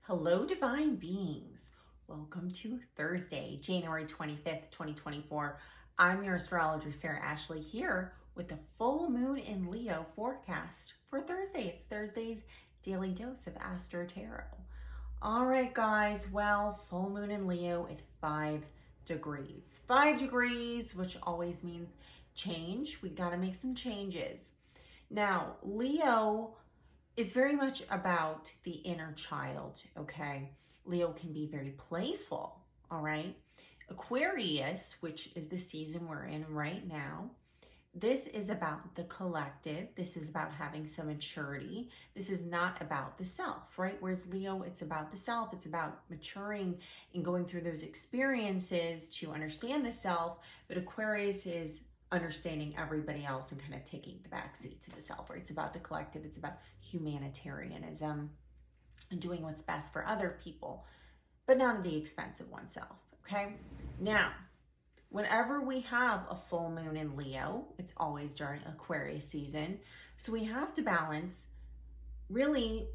Hello, divine beings. Welcome to Thursday, January 25th, 2024. I'm your astrologer, Sarah Ashley, here with the full moon in Leo forecast for Thursday. It's Thursday's daily dose of AstroTarot. All right, guys. Well, full moon in Leo at 5 degrees. 5 degrees, which always means change. We got to make some changes. Now, Leo is very much about the inner child, okay? Leo can be very playful, all right? Aquarius, which is the season we're in right now, this is about the collective. This is about having some maturity. This is not about the self, right? Whereas Leo, it's about the self. It's about maturing and going through those experiences to understand the self. But Aquarius is understanding everybody else and kind of taking the backseat to the self, right? It's about the collective. It's about humanitarianism and doing what's best for other people, but not at the expense of oneself, okay? Now, whenever we have a full moon in Leo, it's always during Aquarius season. So we have to balance really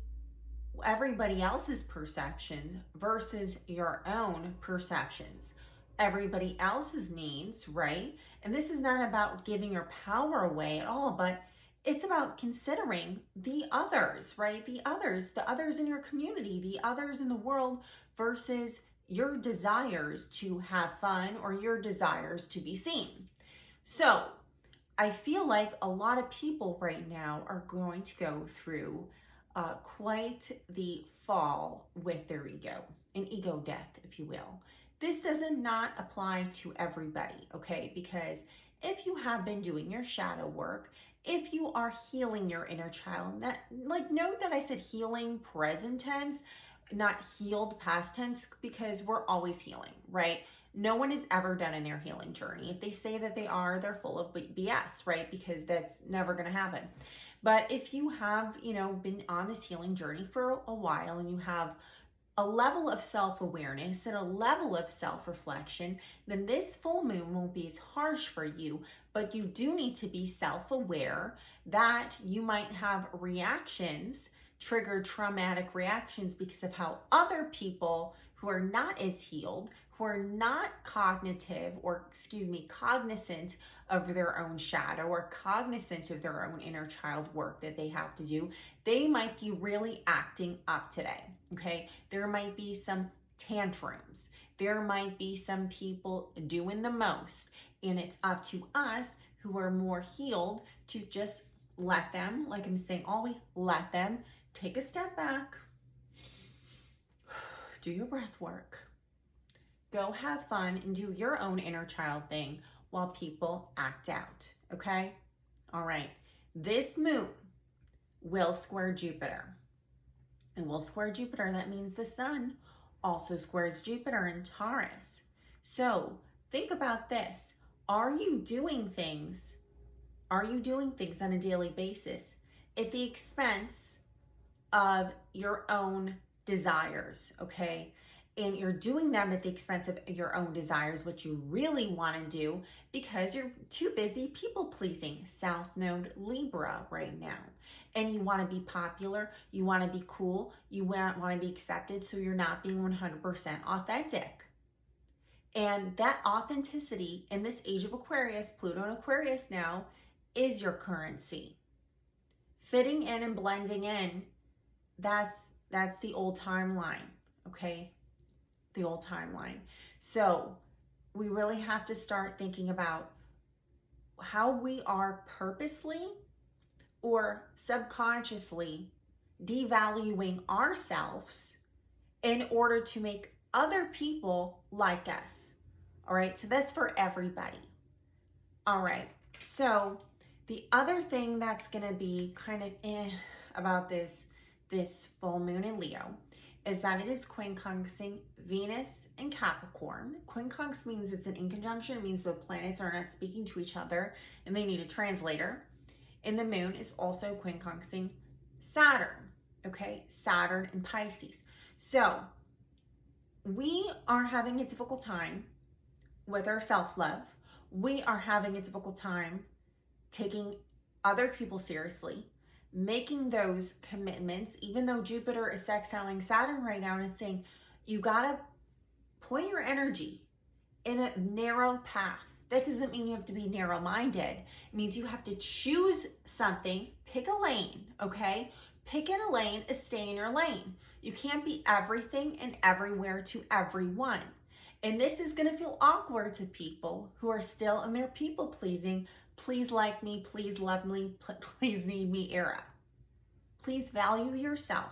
everybody else's perceptions versus your own perceptions. Everybody else's needs, right? And this is not about giving your power away at all, but it's about considering the others, right? The others in your community, the others in the world versus your desires to have fun or your desires to be seen. So I feel like a lot of people right now are going to go through quite the fall with their ego, an ego death, if you will. This does not apply to everybody, okay? Because if you have been doing your shadow work, if you are healing your inner child, note that I said healing present tense, not healed past tense, because we're always healing, right? No one is ever done in their healing journey. If they say that they are, they're full of BS, right? Because that's never going to happen. But if you have, been on this healing journey for a while and you have a level of self-awareness and a level of self-reflection, then this full moon won't be as harsh for you, but you do need to be self-aware that you might have reactions, trigger traumatic reactions because of how other people who are not as healed, who are not cognizant of their own shadow or cognizant of their own inner child work that they have to do, they might be really acting up today, okay? There might be some tantrums. There might be some people doing the most, and it's up to us who are more healed to just let them, like I'm saying always, let them take a step back, do your breath work, go have fun and do your own inner child thing while people act out, okay? All right, this moon will square Jupiter. And will square Jupiter, that means the sun also squares Jupiter in Taurus. So think about this. Are you doing things on a daily basis at the expense of your own desires, okay? And you're doing them at the expense of your own desires, what you really want to do, because you're too busy people pleasing, South Node Libra right now. And you want to be popular, you want to be cool, you want to be accepted, so you're not being 100% authentic. And that authenticity in this age of Aquarius, Pluto and Aquarius now, is your currency. Fitting in and blending in, that's the old timeline, okay? The old timeline. So we really have to start thinking about how we are purposely or subconsciously devaluing ourselves in order to make other people like us. All right, so that's for everybody. All right, so the other thing that's going to be kind of about this full moon in Leo is that it is quincunxing Venus and Capricorn. Quincunx means it's an in conjunction. It means the planets are not speaking to each other and they need a translator. And the moon is also quincunxing Saturn, okay? Saturn and Pisces. So we are having a difficult time with our self-love. We are having a difficult time taking other people seriously. making those commitments, even though Jupiter is sextiling Saturn right now, and it's saying you gotta point your energy in a narrow path. That doesn't mean you have to be narrow-minded. It means you have to choose something, pick a lane, okay? Pick in a lane and stay in your lane. You can't be everything and everywhere to everyone. And this is gonna feel awkward to people who are still in their people-pleasing, please like me, please love me, please need me era. Please value yourself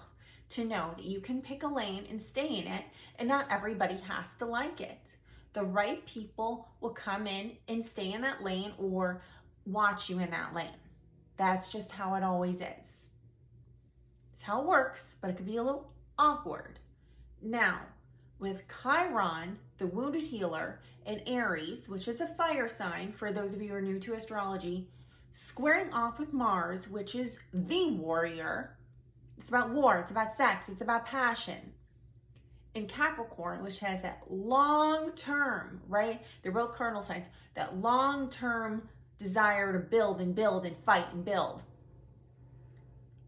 to know that you can pick a lane and stay in it, and not everybody has to like it. The right people will come in and stay in that lane or watch you in that lane. That's just how it always is. It's how it works, but it can be a little awkward. Now, with Chiron, the wounded healer, and Aries, which is a fire sign for those of you who are new to astrology, squaring off with Mars, which is the warrior. It's about war, it's about sex, it's about passion. In Capricorn, which has that long-term, right? They're both cardinal signs, that long-term desire to build and build and fight and build.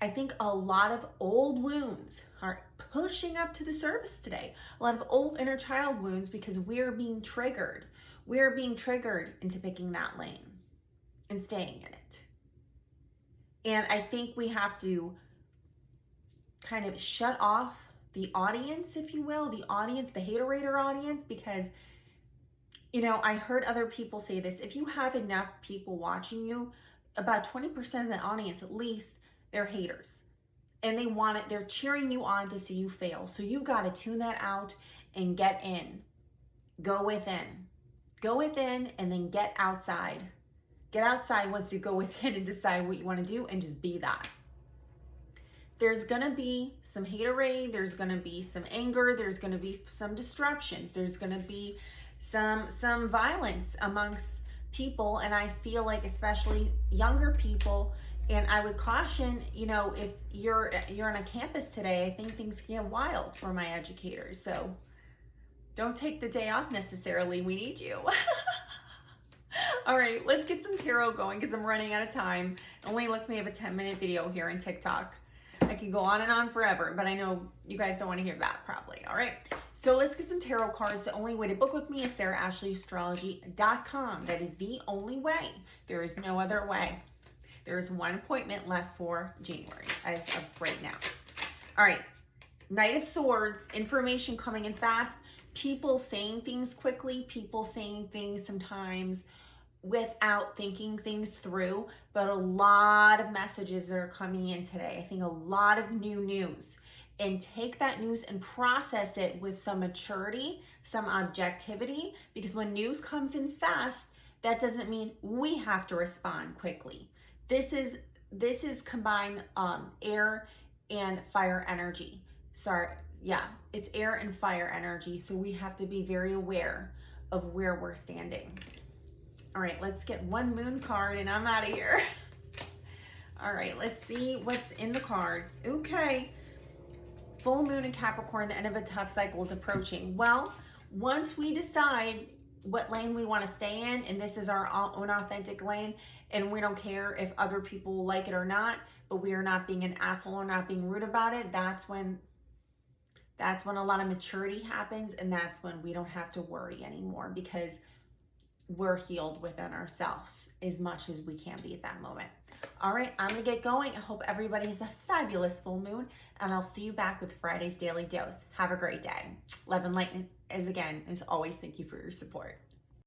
I think a lot of old wounds are pushing up to the surface today. A lot of old inner child wounds because we're being triggered. We're being triggered into picking that lane and staying in it. And I think we have to kind of shut off the audience, if you will, the audience, the hater-rater audience, because, you know, I heard other people say this, if you have enough people watching you, about 20% of the audience, at least, they're haters. And they want it, they're cheering you on to see you fail. So you got to tune that out and get in. Go within. Go within and then get outside. Get outside once you go within and decide what you want to do, and just be that. There's going to be some haterade, there's going to be some anger, there's going to be some disruptions, there's going to be some violence amongst people, and I feel like especially younger people, and I would caution, you know, if you're on a campus today, I think things get wild for my educators, so don't take the day off necessarily, we need you. All right, let's get some tarot going because I'm running out of time. It only lets me have a 10-minute video here on TikTok. I can go on and on forever, but I know you guys don't want to hear that probably. All right, so let's get some tarot cards. The only way to book with me is sarahashleyAstrology.com. That is the only way. There is no other way. There is one appointment left for January as of right now. All right, Knight of Swords, information coming in fast. People saying things quickly, people saying things sometimes without thinking things through, but a lot of messages are coming in today. I think a lot of new news, and take that news and process it with some maturity, some objectivity, because when news comes in fast, that doesn't mean we have to respond quickly. This is combined air and fire energy. It's air and fire energy, so we have to be very aware of where we're standing. All right, let's get one moon card and I'm out of here. All right, let's see what's in the cards. Okay, full moon in Capricorn, the end of a tough cycle is approaching. Well, once we decide what lane we want to stay in, and this is our own authentic lane, and we don't care if other people like it or not, but we are not being an asshole or not being rude about it, that's when a lot of maturity happens, and that's when we don't have to worry anymore because we're healed within ourselves as much as we can be at that moment. All right, I'm gonna get going. I hope everybody has a fabulous full moon, and I'll see you back with Friday's Daily Dose. Have a great day. Love and light as always, thank you for your support.